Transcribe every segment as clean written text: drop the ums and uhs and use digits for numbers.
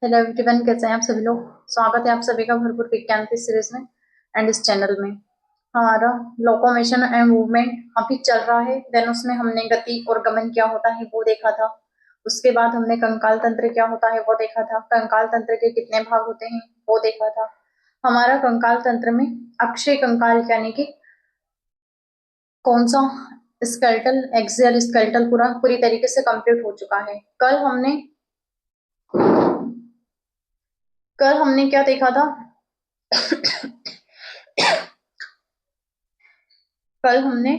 Hello everyone, कैसे हैं आप सभी लोग। स्वागत है आप सभी का भरपूर विज्ञान की सीरीज में एंड इस चैनल में। हमारा लोकोमोशन एंड मूवमेंट अभी चल रहा है। देन उसमें हमने गति और गमन क्या होता है वो देखा था। उसके बाद हमने कंकाल तंत्र क्या होता है वो देखा था। कंकाल तंत्र के कितने भाग होते हैं वो देखा था। हमारा कंकाल तंत्र में अक्षय कंकाल यानी कि कौन सा स्केलेटल एक्सियल स्केलेटल पूरी तरीके से कंप्लीट हो चुका है। कल हमने क्या देखा था। कल हमने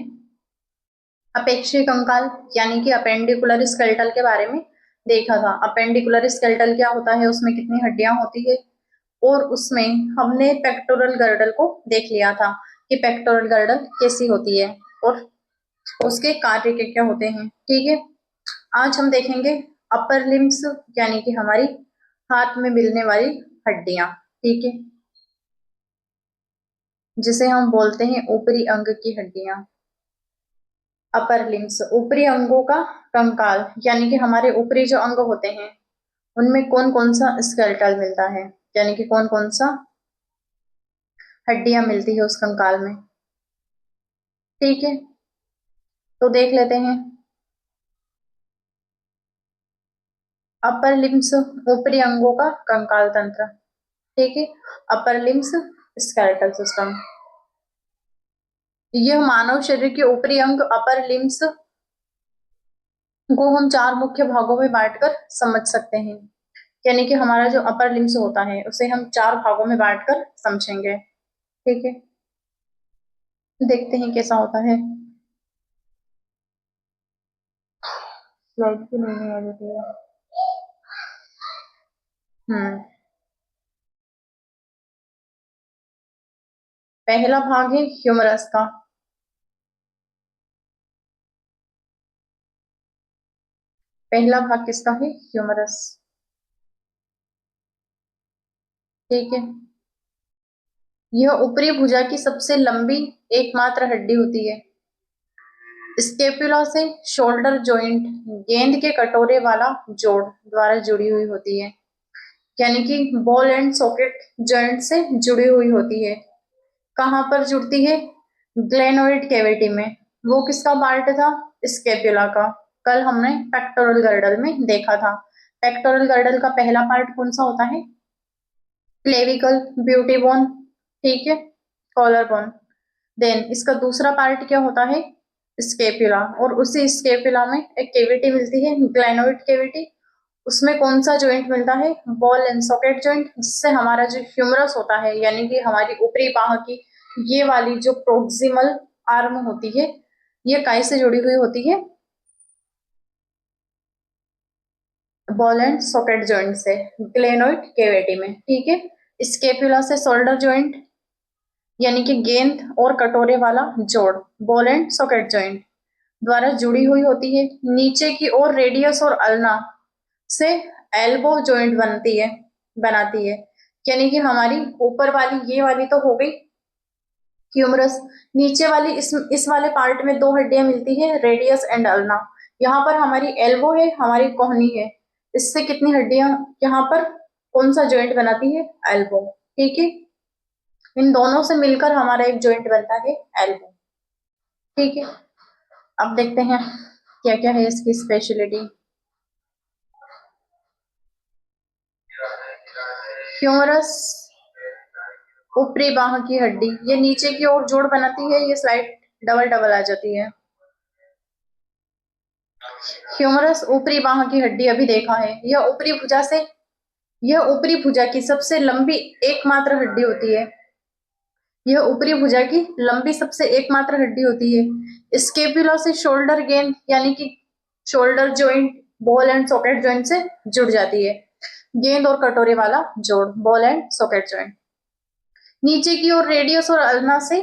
अपेक्षिक कंकाल यानी कि अपेंडिकुलर स्केलेटल के बारे में देखा था। अपेंडिकुलर स्केलेटल क्या होता है, उसमें कितनी हड्डियां होती है, और उसमें हमने पेक्टोरल गर्डल को देख लिया था कि पेक्टोरल गर्डल कैसी होती है और उसके कार्य क्या क्या होते हैं। ठीक है, आज हम देखेंगे अपर लिम्स यानी कि हमारी हाथ में मिलने वाली हड्डियां। ठीक है, जिसे हम बोलते हैं ऊपरी अंग की हड्डियां। अपर लिम्स ऊपरी अंगों का कंकाल यानी कि हमारे ऊपरी जो अंग होते हैं उनमें कौन कौन सा स्केलेटल मिलता है, यानी कि कौन कौन सा हड्डियां मिलती है उस कंकाल में। ठीक है, तो देख लेते हैं। अपर लिम्स ऊपरी अंगों का कंकाल तंत्र। ठीक है, अपर लिम्स स्केलेटल सिस्टम। यह मानव शरीर के ऊपरी अंग अपर लिम्स को हम चार मुख्य भागों में बांटकर समझ सकते हैं। यानी कि हमारा जो अपर लिम्स होता है उसे हम चार भागों में बांटकर समझेंगे। ठीक है, देखते हैं कैसा होता है। स्लाइड भी नहीं आ रही है। हम्म पहला भाग है ह्यूमरस का। पहला भाग किसका है, ह्यूमरस। ठीक है, यह ऊपरी भुजा की सबसे लंबी एकमात्र हड्डी होती है। स्केपुला से शोल्डर जॉइंट गेंद के कटोरे वाला जोड़ द्वारा जुड़ी हुई होती है। यानी कि बॉल एंड सॉकेट जॉइंट से जुड़ी हुई होती है। कहाँ पर जुड़ती है, ग्लेनोइड कैविटी में। वो किसका पार्ट था, स्केपुला का। कल हमने पेक्टोरल गर्डल में देखा था। पेक्टोरल गर्डल का पहला पार्ट कौन सा होता है, क्लेविकल, ब्यूटी बोन। ठीक है, कॉलर बोन। देन इसका दूसरा पार्ट क्या होता है, स्केपुला। और उसी स्केपुला में एक कैविटी मिलती है, ग्लेनोइड कैविटी। उसमें कौन सा जॉइंट मिलता है, बॉल एंड सॉकेट जॉइंट, जिससे हमारा जो ह्यूमरस होता है यानी कि हमारी ऊपरी बाह की ये वाली जो प्रोक्सिमल आर्म होती है ये काय से जुड़ी हुई होती है, बॉल एंड सॉकेट जॉइंट से, ग्लेनोइड कैविटी में। ठीक है, स्केपुला से शोल्डर जॉइंट यानी कि गेंद और कटोरे वाला जोड़, बॉल एंड सॉकेट जॉइंट द्वारा जुड़ी हुई होती है। नीचे की ओर रेडियस और अल्ना से एल्बो जॉइंट बनाती है। यानी कि हमारी ऊपर वाली ये वाली तो हो गई ह्यूमरस। नीचे वाली इस वाले पार्ट में दो हड्डियां मिलती है, रेडियस एंड अल्ना। यहाँ पर हमारी एल्बो है, हमारी कोहनी है। इससे कितनी हड्डियां यहाँ पर कौन सा जॉइंट बनाती है, एल्बो। ठीक है, इन दोनों से मिलकर हमारा एक जॉइंट बनता है, एल्बो। ठीक है, अब देखते हैं क्या क्या है इसकी स्पेशलिटी। ह्यूमरस ऊपरी बाह की हड्डी, ये नीचे की ओर जोड़ बनाती है। ये स्लाइड डबल डबल आ जाती है। ह्यूमरस ऊपरी बाह की हड्डी अभी देखा है। यह ऊपरी भुजा की सबसे लंबी एकमात्र हड्डी होती है। यह ऊपरी भुजा की लंबी सबसे एकमात्र हड्डी होती है। स्केपुला से शोल्डर गेंद यानी कि shoulder joint, ball and socket joint से जुड़ जाती है। गेंद और कटोरे वाला जोड़, बॉल एंड सॉकेट जॉइंट। नीचे की ओर रेडियस और अल्ना से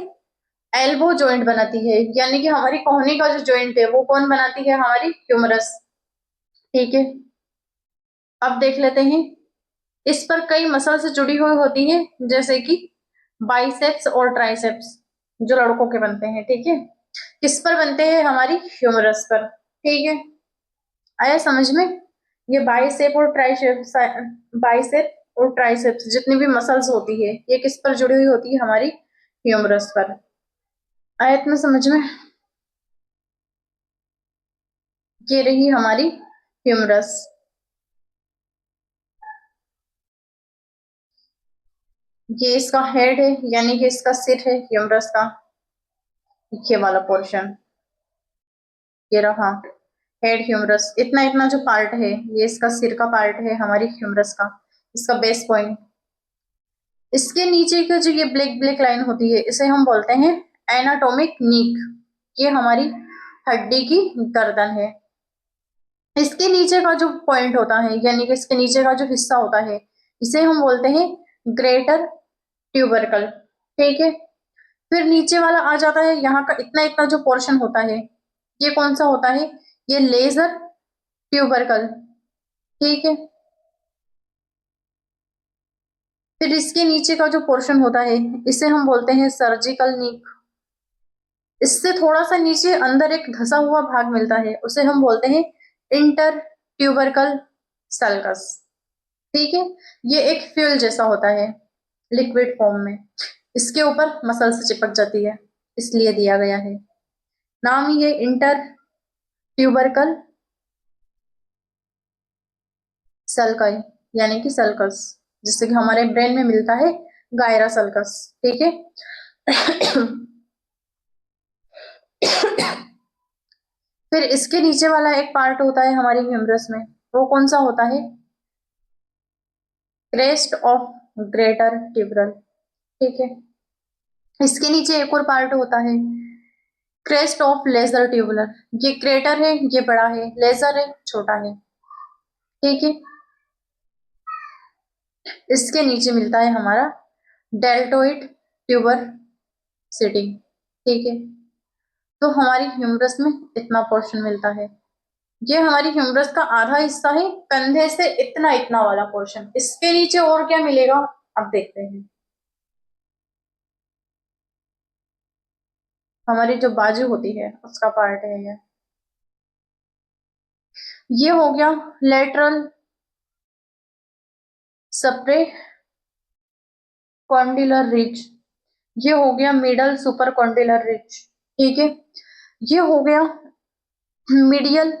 एल्बो जॉइंट बनाती है। यानी कि हमारी कोहनी का जो जॉइंट है वो कौन बनाती है, हमारी ह्यूमरस। ठीक है, अब देख लेते हैं। इस पर कई मसल से जुड़ी हुई होती है, जैसे कि बाइसेप्स और ट्राइसेप्स जो लड़कों के बनते हैं। ठीक है, किस पर बनते हैं, हमारी ह्यूमरस पर। ठीक है, आया समझ में। ये बाइसेप और ट्राइसेप्स, बाइसेप और ट्राइसेप्स जितनी भी मसल्स होती है ये किस पर जुड़ी हुई होती है, हमारी ह्यूमरस पर। आया इतना समझ में? ये रही हमारी ह्यूमरस। ये इसका हेड है, यानी कि इसका सिर है ह्यूमरस का, ये वाला पोर्शन, ये रहा हेड ह्यूमरस। इतना इतना जो पार्ट है ये इसका सिर का पार्ट है हमारी ह्यूमरस का, इसका बेस पॉइंट। इसके नीचे का जो ये ब्लैक ब्लैक लाइन होती है इसे हम बोलते हैं एनाटॉमिक नीक। ये हमारी हड्डी की गर्दन है। इसके नीचे का जो पॉइंट होता है, यानी कि इसके नीचे का जो हिस्सा होता है इसे हम बोलते हैं ग्रेटर ट्यूबरकल। ठीक है, फिर नीचे वाला आ जाता है, यहाँ का इतना इतना जो पोर्शन होता है ये कौन सा होता है, ये लेजर ट्यूबरकल। ठीक है, फिर इसके नीचे का जो पोर्शन होता है इसे हम बोलते हैं सर्जिकल नीक। इससे थोड़ा सा नीचे अंदर एक धसा हुआ भाग मिलता है उसे हम बोलते हैं इंटर ट्यूबरकल सल्कस। ठीक है, ये एक फ्यूल जैसा होता है लिक्विड फॉर्म में, इसके ऊपर मसल से चिपक जाती है इसलिए दिया गया है नाम ये इंटर ट्यूबरकल सल्काई, यानी कि सल्कस, जिससे कि हमारे ब्रेन में मिलता है गायरा सल्कस। ठीक है फिर इसके नीचे वाला एक पार्ट होता है हमारी ह्यूमरस में, वो कौन सा होता है, क्रेस्ट ऑफ ग्रेटर ट्यूबरल। ठीक है, इसके नीचे एक और पार्ट होता है क्रेस्ट ऑफ लेजर ट्यूबुलर। ये क्रेटर है, ये बड़ा है, लेजर है, छोटा है। ठीक है, इसके नीचे मिलता है हमारा डेल्टोइड ट्यूबर सिटी। ठीक है, तो हमारी ह्यूमरस में इतना पोर्शन मिलता है। ये हमारी ह्यूमरस का आधा हिस्सा है, कंधे से इतना इतना वाला पोर्शन। इसके नीचे और क्या मिलेगा अब देखते हैं। हमारी जो बाजू होती है उसका पार्ट है ये हो गया लेटरल सप्रे कॉन्डिलर रिज, ये हो गया मिडल सुपर कॉन्डिलर रिज। ठीक है, ये हो गया मीडियल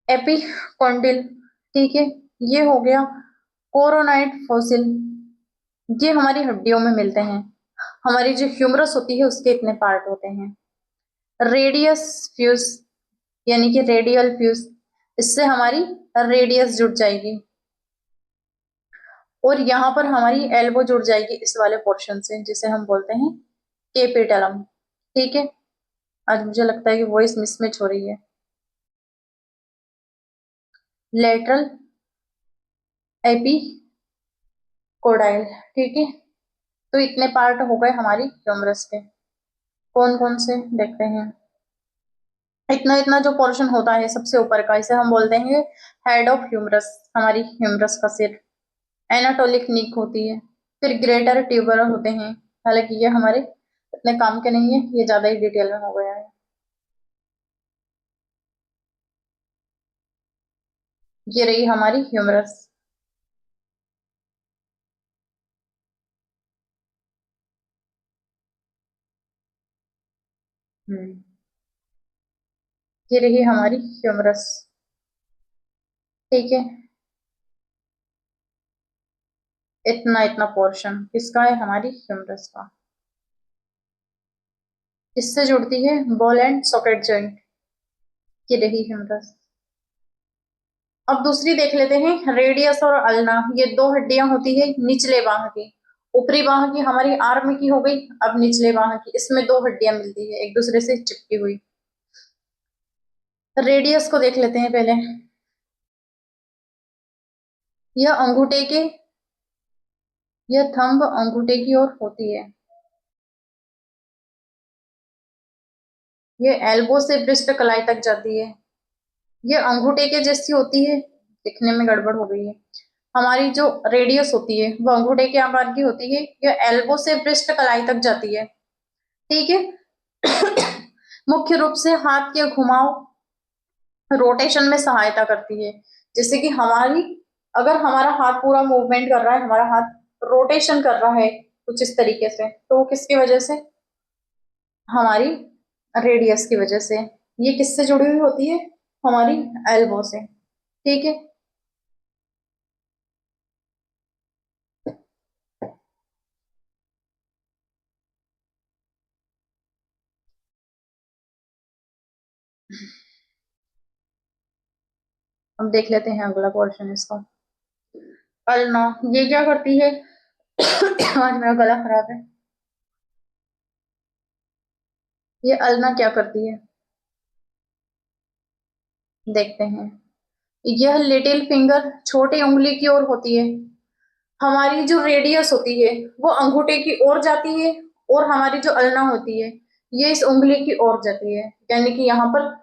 एपिकॉन्डिल। ठीक है, ये हो गया कोरोनाइड फॉसिल, ये हमारी हड्डियों में मिलते हैं। हमारी जो ह्यूमरस होती है उसके इतने पार्ट होते हैं। रेडियस फ्यूज, यानी कि रेडियल फ्यूज, इससे हमारी रेडियस जुड़ जाएगी और यहाँ पर हमारी एल्बो जुड़ जाएगी इस वाले पोर्शन से जिसे हम बोलते हैं केपिटलम। ठीक है, आज मुझे लगता है कि वॉइस मिसमैच हो रही है। लेटरल एपिकोडाइल। ठीक है, तो इतने पार्ट हो गए हमारी ह्यूमरस के। कौन कौन से देखते हैं। इतना इतना जो पोर्शन होता है सबसे ऊपर का इसे हम बोलते हैं हेड ऑफ ह्यूमरस, हमारी ह्यूमरस का सिर। एनाटोलिक नीक होती है, फिर ग्रेटर ट्यूबरल होते हैं, हालांकि ये हमारे इतने काम के नहीं है, ये ज्यादा ही डिटेल में हो गया है। ये रही हमारी ह्यूमरस। हम्म, ये रही हमारी ह्यूमरस। ठीक है, इतना इतना पोर्शन किसका है, हमारी ह्यूमरस का। इससे जुड़ती है बॉल एंड सॉकेट जॉइंट। ये रही ह्यूमरस। अब दूसरी देख लेते हैं, रेडियस और अल्ना, ये दो हड्डियां होती है निचले बाह की। ऊपरी बाह की हमारी आर्म की हो गई, अब निचले बाह की, इसमें दो हड्डियां मिलती है एक दूसरे से चिपकी हुई। रेडियस को देख लेते हैं पहले। यह अंगूठे के, यह थंब अंगूठे की ओर होती है। यह एल्बो से ब्रिस्ट कलाई तक जाती है। यह अंगूठे के जैसी होती है, दिखने में गड़बड़ हो गई है। हमारी जो रेडियस होती है वो अंगूठे के आकार की होती है, यह एल्बो से ब्रिस्ट कलाई तक जाती है। ठीक है मुख्य रूप से हाथ के घुमाव रोटेशन में सहायता करती है। जैसे कि हमारी, अगर हमारा हाथ पूरा मूवमेंट कर रहा है, हमारा हाथ रोटेशन कर रहा है कुछ इस तरीके से, तो वो किसकी वजह से? हमारी रेडियस की वजह से। ये किससे जुड़ी हुई होती है? हमारी एल्बो से। ठीक है। अब देख लेते हैं अगला क्वेश्चन इसका। अल्ना, ये क्या करती है? आज मेरा गला खराब है। ये अल्ना क्या करती है, देखते हैं। यह लिटिल फिंगर, छोटी उंगली की ओर होती है। हमारी जो रेडियस होती है वो अंगूठे की ओर जाती है, और हमारी जो अल्ना होती है ये इस उंगली की ओर जाती है। यानी कि यहाँ पर,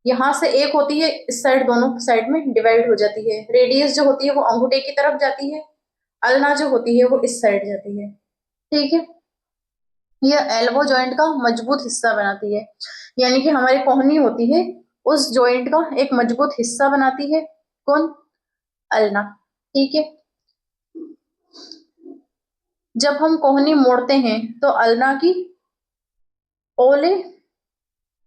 यहाँ से एक होती है, इस साइड दोनों साइड में डिवाइड हो जाती है। रेडियस जो होती है वो अंगूठे की तरफ जाती है, अल्ना जो होती है वो इस साइड जाती है। ठीक है। यह एल्बो जॉइंट का मजबूत हिस्सा बनाती है। यानी कि हमारी कोहनी होती है उस जॉइंट का एक मजबूत हिस्सा बनाती है। कौन? अल्ना। ठीक है। जब हम कोहनी मोड़ते हैं तो अल्ना की ओले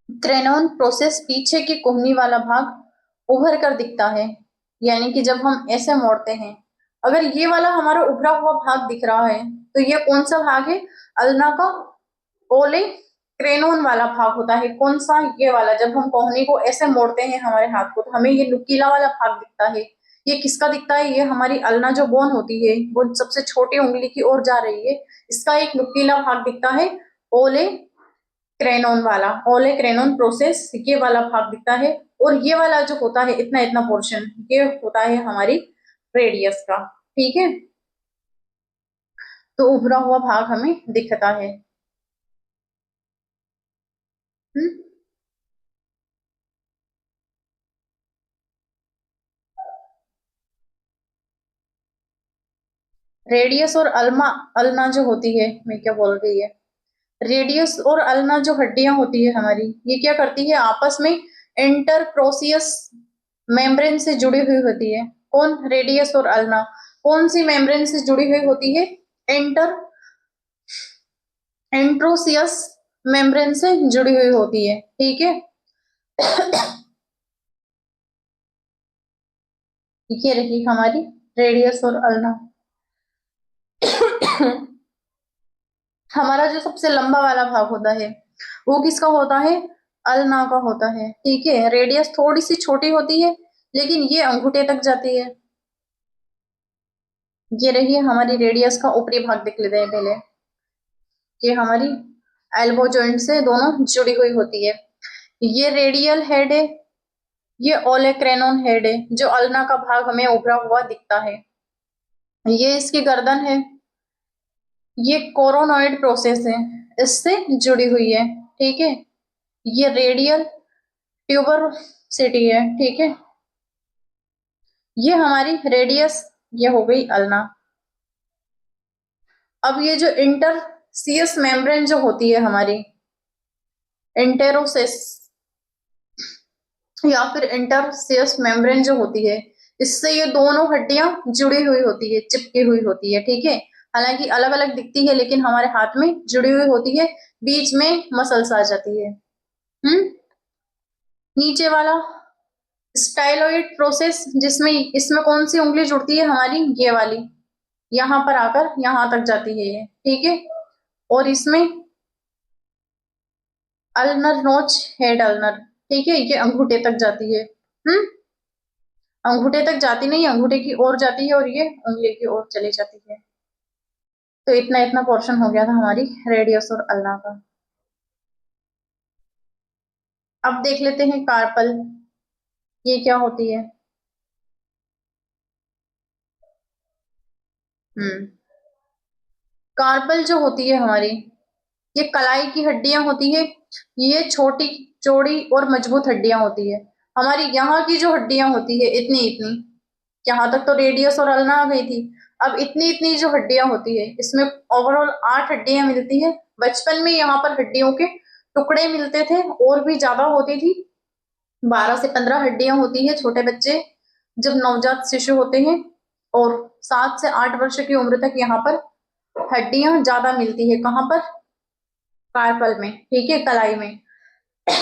क्रेनॉन प्रोसेस पीछे की कोहनी वाला भाग उभर कर दिखता है। यानी कि जब हम ऐसे मोड़ते हैं, अगर ये वाला हमारा उभरा हुआ भाग दिख रहा है तो ये कौन सा भाग है? अल्ना का ओले क्रेनोन वाला भाग होता है। कौन सा? ये वाला। जब हम कोहनी को ऐसे मोड़ते हैं हमारे हाथ को, तो हमें ये नुकीला वाला भाग दिखता है। ये किसका दिखता है? ये हमारी अल्ना जो बोन होती है वो सबसे छोटी उंगली की ओर जा रही है, इसका एक नुकीला भाग दिखता है। ओले क्रेनोन वाला, ओले क्रेनोन प्रोसेस, ये वाला भाग दिखता है। और ये वाला जो होता है इतना इतना पोर्शन, ये होता है हमारी रेडियस का। ठीक है। तो उभरा हुआ भाग हमें दिखता है। हम्म। रेडियस और अल्मा, अल्ना जो होती है, मैं क्या बोल रही है, रेडियस और अल्ना जो हड्डियां होती है हमारी, ये क्या करती है? आपस में इंटरप्रोसियस मेम्ब्रेन से जुड़ी हुई होती है। कौन? रेडियस और अल्ना। कौन सी मेम्ब्रेन से जुड़ी हुई होती है? इंटर एंट्रोसियस मेम्ब्रेन से जुड़ी हुई होती है। ठीक है। ये रही हमारी रेडियस और अल्ना। हमारा जो सबसे लंबा वाला भाग होता है वो किसका होता है? अल्ना का होता है। ठीक है। रेडियस थोड़ी सी छोटी होती है लेकिन ये अंगूठे तक जाती है। ये रही हमारी रेडियस का ऊपरी भाग, देख लेते हैं पहले। ये हमारी एल्बो जॉइंट से दोनों जुड़ी हुई होती है। ये रेडियल हेड है, ये ओलेक्रेनोन हेड है। जो अल्ना का भाग हमें उभरा हुआ दिखता है, ये इसकी गर्दन है। ये कोरोनॉइड प्रोसेस है, इससे जुड़ी हुई है। ठीक है। ये रेडियल ट्यूबर सिटी है। ठीक है। ये हमारी रेडियस, ये हो गई अल्ना। अब ये जो इंटरसियस मेम्ब्रेन जो होती है हमारी, इंटेरोसिस या फिर इंटरसियस मेम्ब्रेन जो होती है, इससे ये दोनों हड्डियां जुड़ी हुई होती है, चिपकी हुई होती है। ठीक है। हालांकि अलग अलग दिखती है लेकिन हमारे हाथ में जुड़ी हुई होती है। बीच में मसल्स आ जाती है। हम्म। नीचे वाला स्टाइलोइड प्रोसेस, जिसमें इसमें कौन सी उंगली जुड़ती है? हमारी ये वाली, यहां पर आकर यहां तक जाती है ये। ठीक है। और इसमें अल्नर नोच, हेड अल्नर। ठीक है। ये अंगूठे तक जाती है। हम्म। अंगूठे तक जाती नहीं, अंगूठे की ओर जाती है, और ये उंगली की ओर चली जाती है। तो इतना इतना पोर्शन हो गया था हमारी रेडियस और अल्ना का। अब देख लेते हैं कार्पल, ये क्या होती है। हम्म। कार्पल जो होती है हमारी, ये कलाई की हड्डियां होती है। ये छोटी, चौड़ी और मजबूत हड्डियां होती है। हमारी यहाँ की जो हड्डियां होती है इतनी इतनी, यहाँ तक तो रेडियस और अल्ना आ गई थी। अब इतनी इतनी जो हड्डियां होती है, इसमें ओवरऑल 8 हड्डियां मिलती है। बचपन में यहाँ पर हड्डियों के टुकड़े मिलते थे, और भी ज्यादा होती थी। 12 से 15 हड्डियां होती है छोटे बच्चे जब नवजात शिशु होते हैं, और 7 से 8 वर्ष की उम्र तक यहाँ पर हड्डियां ज्यादा मिलती है। कहाँ पर? कार्पल में, ठीक है, कलाई में।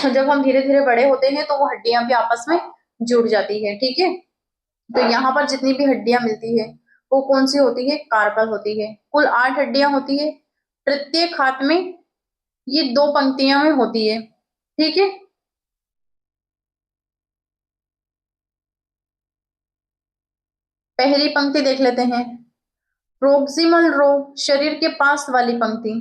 जब हम धीरे धीरे बड़े होते हैं तो वो हड्डियां भी आपस में जुड़ जाती है, ठीक है। तो यहाँ पर जितनी भी हड्डियां मिलती है वो कौन सी होती है? कार्पल होती है। कुल 8 हड्डियां होती है, प्रत्येक हाथ में ये 2 पंक्तियां में होती है, ठीक है। पहली पंक्ति देख लेते हैं, प्रोक्सिमल रो, शरीर के पास वाली पंक्ति।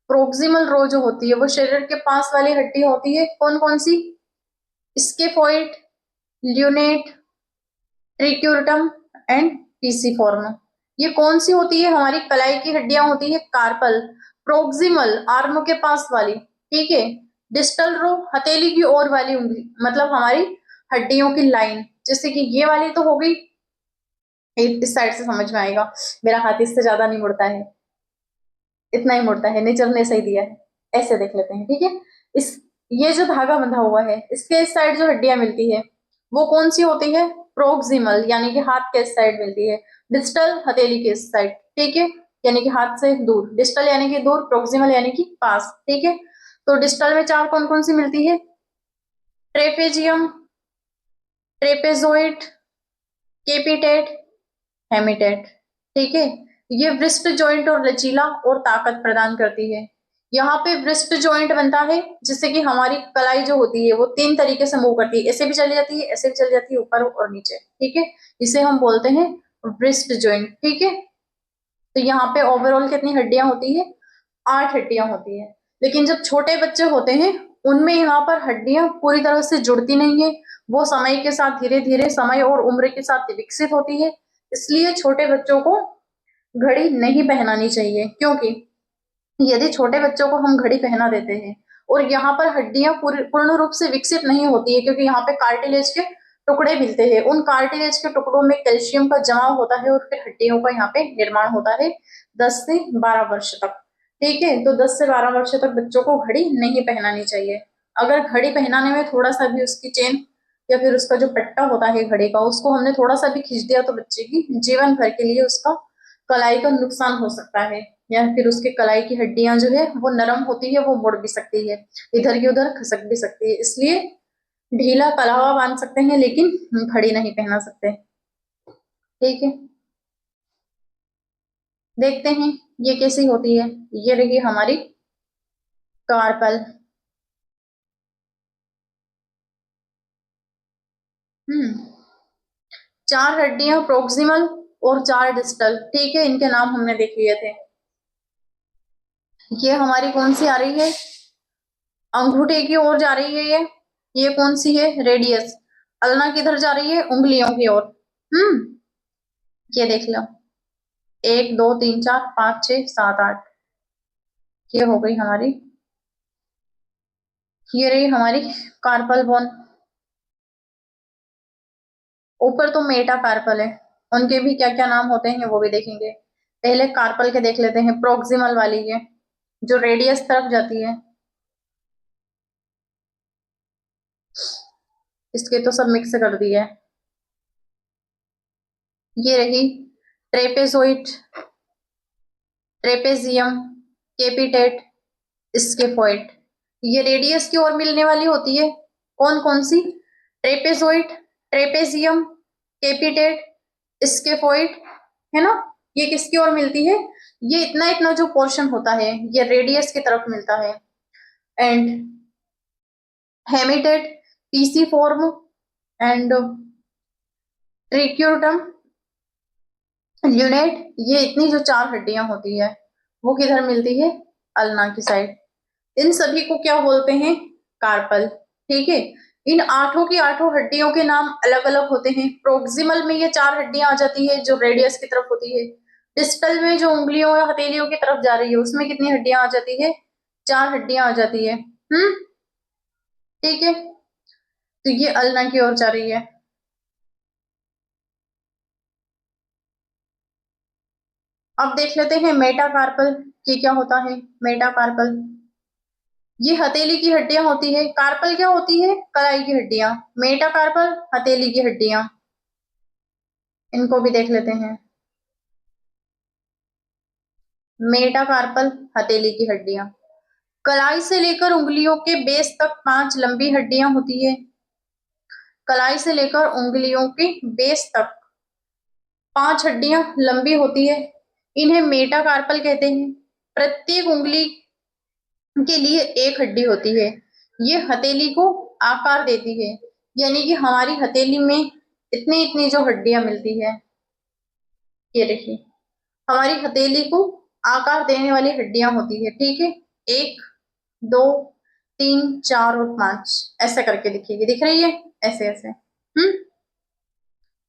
प्रोक्सिमल रो जो होती है वो शरीर के पास वाली हड्डी होती है, कौन कौन सी? स्केफोइड, ल्यूनेट, ट्रिक्यूरटम एंड पीसीफॉर्म। ये कौन सी होती है? हमारी कलाई की हड्डियां होती है कार्पल। प्रोक्सिमल, आर्म के पास वाली, ठीक है। डिस्टल रो, हथेली की ओर वाली उंगली, मतलब हमारी हड्डियों की लाइन, जैसे कि ये वाली तो हो गई, इस साइड से समझ में आएगा, मेरा हाथ इससे ज्यादा नहीं मुड़ता है, इतना ही मुड़ता है, नेचर ने सही दिया है। ऐसे देख लेते हैं, ठीक है। इस ये जो धागा बंधा हुआ है इसके इस साइड जो हड्डियां मिलती है वो कौन सी होती है? प्रोक्सिमल, यानी कि हाथ के इस साइड मिलती है। डिस्टल, हथेली के इस साइड, ठीक है, यानी कि हाथ से दूर। डिस्टल यानी कि दूर, प्रोक्सिमल यानी कि पास, ठीक है। तो डिस्टल में 4 कौन कौन सी मिलती है? ट्रेपेजियम, ट्रेपेजोइड, केपिटेट, हेमिटेट, ठीक है। ये व्रिस्ट जॉइंट और लचीला और ताकत प्रदान करती है। यहाँ पे व्रिस्ट जॉइंट बनता है जिससे कि हमारी कलाई जो होती है वो 3 तरीके से मूव करती है, ऐसे भी चली जाती है, ऐसे भी चली जाती है, ऊपर और नीचे, ठीक है। इसे हम बोलते हैं व्रिस्ट जॉइंट, ठीक है। तो यहाँ पे ओवरऑल कितनी हड्डियां होती है? 8 हड्डियां होती है। लेकिन जब छोटे बच्चे होते हैं उनमें यहाँ पर हड्डियां पूरी तरह से जुड़ती नहीं है, वो समय के साथ धीरे धीरे, समय और उम्र के साथ विकसित होती है। इसलिए छोटे बच्चों को घड़ी नहीं पहनानी चाहिए, क्योंकि यदि छोटे बच्चों को हम घड़ी पहना देते हैं और यहाँ पर हड्डियां पूर्ण रूप से विकसित नहीं होती है, क्योंकि यहाँ पे कार्टिलेज के टुकड़े मिलते हैं, उन कार्टिलेज के टुकड़ों में कैल्शियम का जमाव होता है और फिर हड्डियों का यहाँ पे निर्माण होता है 10 से 12 वर्ष तक, ठीक है। तो 10 से 12 वर्ष तक बच्चों को घड़ी नहीं पहनानी चाहिए। अगर घड़ी पहनाने में थोड़ा सा भी उसकी चेन या फिर उसका जो पट्टा होता है घड़ी का, उसको हमने थोड़ा सा भी खींच दिया तो बच्चे की जीवन भर के लिए उसका कलाई का नुकसान हो सकता है, या फिर उसके कलाई की हड्डियां जो है वो नरम होती है, वो मुड़ भी सकती है, इधर की उधर खसक भी सकती है। इसलिए ढीला कलावा बांध सकते हैं लेकिन घड़ी नहीं पहना सकते, ठीक है। देखते हैं ये कैसी होती है। ये रही हमारी कार्पल। हम्म 4 हड्डियां प्रोक्सिमल और 4 डिस्टल, ठीक है, इनके नाम हमने देख लिए थे। ये हमारी कौन सी आ रही है? अंगूठे की ओर जा रही है ये कौन सी है? रेडियस। अल्ना किधर जा रही है? उंगलियों की ओर। ये देख लो, 1 2 3 4 5 6 7 8, ये हो गई हमारी, ये रही हमारी कार्पल बोन। ऊपर तो मेटा कार्पल है, उनके भी क्या क्या नाम होते हैं वो भी देखेंगे। पहले कार्पल के देख लेते हैं, प्रोक्सिमल वाली ये जो रेडियस तरफ जाती है, इसके तो सब मिक्स कर दिए। ये रही ट्रेपेजोइड, ट्रेपेजियम, केपिटेट, स्केफोइड। ये रेडियस की ओर मिलने वाली होती है, कौन कौन सी? ट्रेपेजोइड, ट्रेपेजियम, केपिटेट, स्केफोइड, है ना। ये किसकी ओर मिलती है? ये इतना इतना जो पोर्शन होता है ये रेडियस की तरफ मिलता है। एंड हेमिटेट, पीसीफॉर्म एंड ट्रिक्यूटम, ल्यूनेट, ये इतनी जो 4 हड्डियां होती है वो किधर मिलती है? अल्ना की साइड। इन सभी को क्या बोलते हैं? कार्पल, ठीक है। इन आठों की आठों हड्डियों के नाम अलग अलग होते हैं। प्रोक्सिमल में ये 4 हड्डियां आ जाती है जो रेडियस की तरफ होती है। डिस्टल में जो उंगलियों या हथेलियों की तरफ जा रही है उसमें कितनी हड्डियां आ जाती है? 4 हड्डियां आ जाती है। ठीक है। तो ये अल्ना की ओर जा रही है। अब देख लेते हैं मेटाकार्पल, ये क्या होता है? मेटाकार्पल, ये हथेली की हड्डियां होती है। कार्पल क्या होती है? कलाई की हड्डियां। मेटाकार्पल हथेली की हड्डियां। इनको भी देख लेते हैं। मेटाकार्पल हथेली की हड्डियां। कलाई से लेकर उंगलियों के बेस तक 5 लंबी हड्डियां होती है। कलाई से लेकर उंगलियों के बेस तक 5 हड्डियां लंबी होती है। इन्हें मेटाकार्पल कहते हैं। प्रत्येक उंगली के लिए एक हड्डी होती है। ये हथेली को आकार देती है। यानी कि हमारी हथेली में इतनी इतनी जो हड्डियां मिलती है, ये देखिए, हमारी हथेली को आकार देने वाली हड्डियां होती है। ठीक है, 1 2 3 4 और 5 ऐसे करके दिखेगी। दिख रही है? ऐसे ऐसे।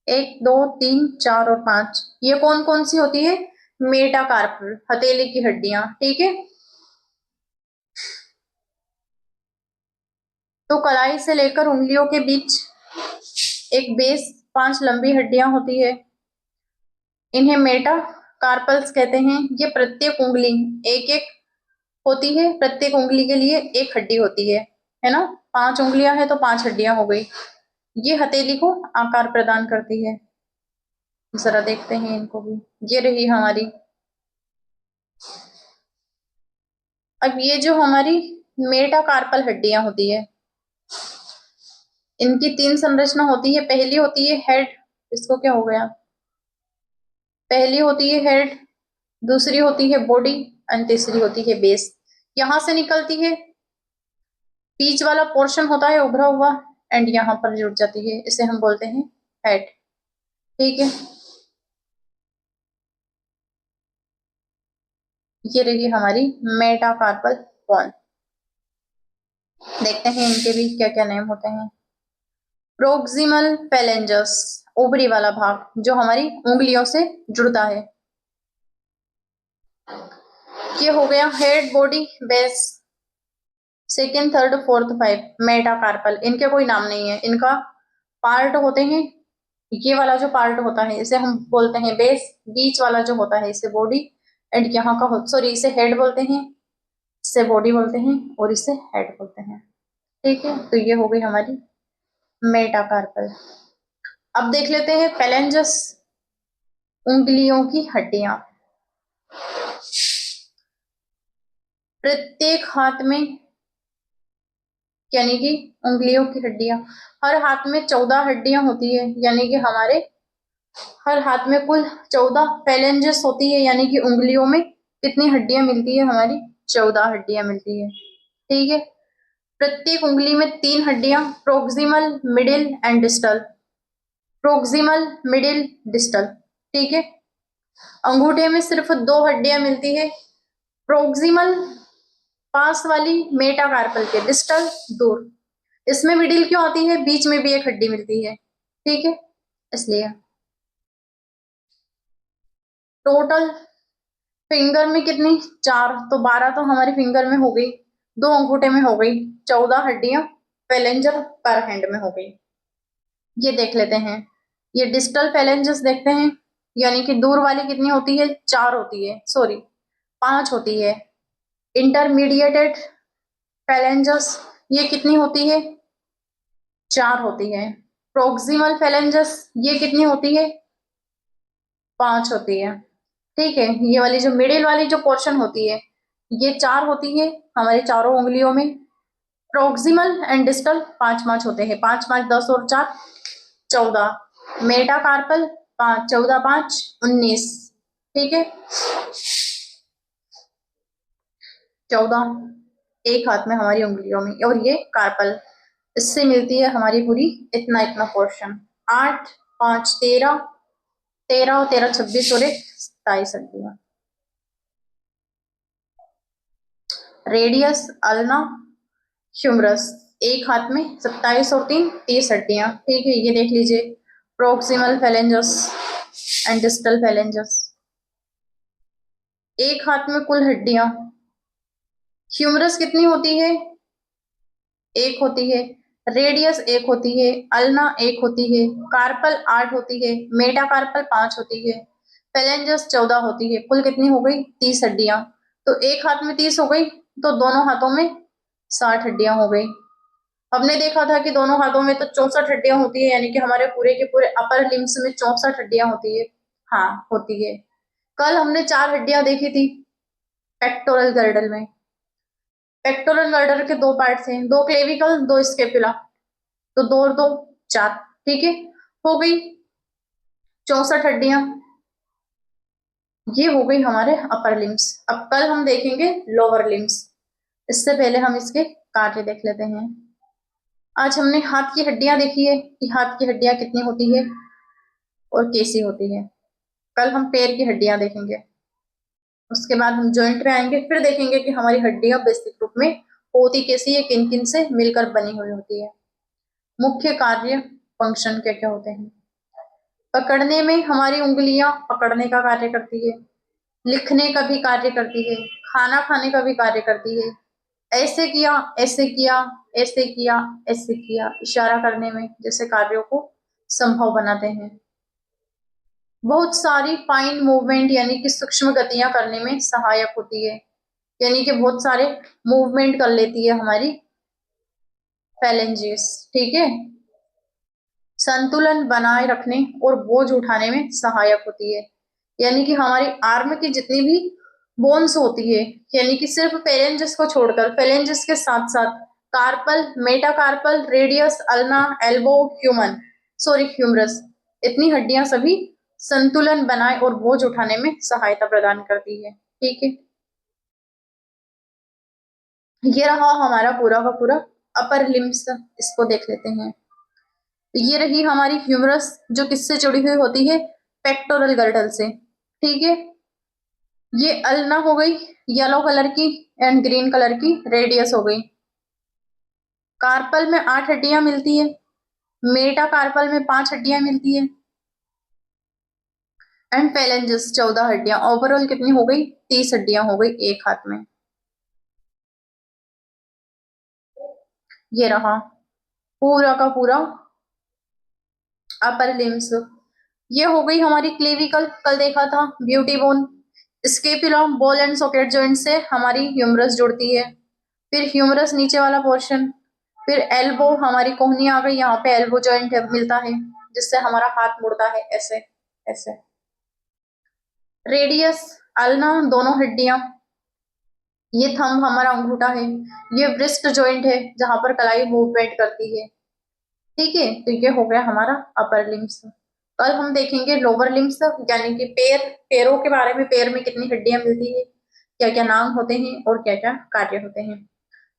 1 2 3 4 और 5 ये कौन कौन सी होती है? मेटाकार्पल हथेली की हड्डियां। ठीक है, तो कलाई से लेकर उंगलियों के बीच एक बेस 5 लंबी हड्डियां होती है। इन्हें मेटाकार्पल्स कहते हैं। ये प्रत्येक उंगली एक एक होती है। प्रत्येक उंगली के लिए एक हड्डी होती है ना? 5 उंगलियां हैं तो 5 हड्डियां हो गई। ये हथेली को आकार प्रदान करती है। जरा देखते हैं इनको भी। ये रही हमारी। अब ये जो हमारी मेटाकार्पल हड्डियां होती है, इनकी 3 संरचना होती है। पहली होती है हेड। इसको क्या हो गया? पहली होती है हेड, दूसरी होती है बॉडी एंड तीसरी होती है बेस। यहां से निकलती है, बीच वाला पोर्शन होता है उभरा हुआ एंड यहाँ पर जुड़ जाती है। इसे हम बोलते हैं हेड। ठीक है, ये रही हमारी मेटाकार्पल बोन। देखते हैं इनके भी क्या क्या नेम होते हैं। प्रोक्सिमल फेलेंजस ऊपरी वाला भाग जो हमारी उंगलियों से जुड़ता है। ये हो गया head, body, base. Second, third, fourth, five metacarpal. इनके कोई नाम नहीं है, इनका पार्ट होते हैं। ये वाला जो पार्ट होता है इसे हम बोलते हैं बेस। बीच वाला जो होता है इसे बॉडी एंड यहाँ का सॉरी इसे हेड बोलते हैं, इसे बॉडी बोलते हैं और इसे हेड बोलते हैं। ठीक है, तो ये हो गई हमारी मेटाकार्पल। अब देख लेते हैं फेलेंजस, उंगलियों की हड्डियां। प्रत्येक हाथ में, यानी कि उंगलियों की हड्डियां, हर हाथ में 14 हड्डियां होती है। यानी कि हमारे हर हाथ में कुल 14 फेलेंजेस होती है। यानी कि उंगलियों में कितनी हड्डियां मिलती है? हमारी 14 हड्डियां मिलती है। ठीक है, प्रत्येक उंगली में 3 हड्डियां, proximal, middle and distal. Proximal, middle, distal. ठीक है, अंगूठे में सिर्फ 2 हड्डियां मिलती है। प्रोक्सिमल पास वाली मेटाकार्पल के, डिस्टल दूर। इसमें मिडिल क्यों आती है? बीच में भी एक हड्डी मिलती है। ठीक है, इसलिए टोटल फिंगर में कितनी? 4, तो 12 तो हमारे फिंगर में हो गई, 2 अंगूठे में हो गई, 14 हड्डियां फेलेंजर पर हैंड में हो गई। ये देख लेते हैं, ये डिस्टल फेलेंजस देखते हैं। यानी कि दूर वाली कितनी होती है? 4 होती है, सॉरी 5 होती है। इंटरमीडिएटेड फेलेंजस ये कितनी होती है? 4 होती है। प्रोक्सिमल फेलेंजस ये कितनी होती है? 5 होती है। ठीक है, ये वाली जो मिडिल वाली जो पोर्शन होती है ये 4 होती है हमारे चारों उंगलियों में। प्रोक्सिमल एंड डिस्टल 5 5 होते हैं। 5 5 10 और 4 14। मेटाकार्पल 5 14 5 19। ठीक है, 14 एक हाथ में हमारी उंगलियों में, और ये कार्पल, इससे मिलती है हमारी पूरी इतना इतना पोर्शन। 8 5 13, 13 और 13 26 और 1 27 हड्डियां। रेडियस, अल्ना, ह्यूमरस एक हाथ में 27 और 3 30 हड्डियां। ठीक है, ये देख लीजिए proximal phalanges and distal phalanges. एक हाथ में कुल हड्डियां, ह्यूमरस कितनी होती है? एक होती है। रेडियस एक होती है। अल्ना एक होती है। कार्पल 8 होती है। मेटाकार्पल 5 होती है। फेलेंजस 14 होती है। कुल कितनी हो गई? 30 हड्डियां। तो एक हाथ में 30 हो गई, तो दोनों हाथों में 60 हड्डियां हो गई। हमने देखा था कि दोनों हाथों में तो 64 हड्डियां होती है, यानी कि हमारे पूरे के पूरे अपर लिम्स में 64 हड्डियां होती है। हाँ, होती है। कल हमने 4 हड्डियां देखी थी पेक्टोरल गर्डल में। पेक्टोरल गर्डल के 2 पार्ट्स हैं, 2 क्लेविकल 2 स्केपुला, तो 2 और 2 4। ठीक है, हो गई 64 हड्डियां। ये हो गई हमारे अपर लिम्स। अब कल हम देखेंगे लोअर लिम्स। इससे पहले हम इसके कार्य देख लेते हैं। आज हमने हाथ की हड्डियां देखी है कि हाथ की हड्डियां कितनी होती है और कैसी होती है। कल हम पैर की हड्डियां देखेंगे। उसके बाद हम जॉइंट में आएंगे, फिर देखेंगे कि हमारी हड्डियां बेसिक रूप में होती कैसी है, किन किन से मिलकर बनी हुई होती है, मुख्य कार्य फंक्शन क्या क्या होते हैं। पकड़ने में हमारी उंगलियां पकड़ने का कार्य करती है, लिखने का भी कार्य करती है, खाना खाने का भी कार्य करती है। ऐसे किया, ऐसे किया, ऐसे किया, ऐसे किया, इशारा करने में जैसे कार्यों को संभव बनाते हैं। बहुत सारी फाइन मूवमेंट यानी कि सूक्ष्म गतियां करने में सहायक होती है, यानी कि बहुत सारे मूवमेंट कर लेती है हमारी फैलेंजेस। ठीक है, संतुलन बनाए रखने और बोझ उठाने में सहायक होती है, यानी कि हमारी आर्म की जितनी भी बोन्स होती है, यानी कि सिर्फ फेलेंजेस को छोड़कर, फेलेंजेस के साथ साथ carpal, metacarpal, radius, ulna, elbow, humerus, इतनी हड्डियां सभी संतुलन बनाए और बोझ उठाने में सहायता प्रदान करती है। ठीक है, ये रहा हमारा पूरा का पूरा अपर लिम्स। इसको देख लेते हैं। ये रही हमारी ह्यूमरस, जो किससे जुड़ी हुई होती है, पेक्टोरल गर्डल से। ठीक है, ये अल्ना हो गई येलो कलर की एंड ग्रीन कलर की रेडियस हो गई। कार्पल में 8 हड्डियां मिलती है, मेटा कार्पल में 5 हड्डियां मिलती है, एंड फेलेंजेस 14 हड्डियां। ओवरऑल कितनी हो गई, 30 हड्डियां हो गई एक हाथ में। ये रहा पूरा का पूरा अपर लिम्स। ये हो गई हमारी क्लेविकल, कल देखा था beauty bone. Scapula ball and socket joint से हमारी ह्यूमरस जुड़ती है, फिर ह्यूमरस नीचे वाला पोर्शन, फिर एल्बो, हमारी कोहनी आ गई, यहाँ पे एल्बो जॉइंट मिलता है जिससे हमारा हाथ मुड़ता है ऐसे ऐसे। रेडियस, अल्ना, दोनों हड्डियां। ये थंब हमारा अंगूठा है, ये ब्रिस्ट जॉइंट है जहां पर कलाई मूवमेंट करती है। ठीक है, तो ये हो गया हमारा अपर लिम्स। कल हम देखेंगे लोअर लिम्स, यानी कि पैर, पैरों के बारे में, पैर में कितनी हड्डियां मिलती है, क्या क्या नाम होते हैं और क्या क्या कार्य होते हैं।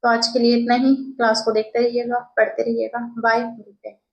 तो आज के लिए इतना ही। क्लास को देखते रहिएगा, पढ़ते रहिएगा। बाय।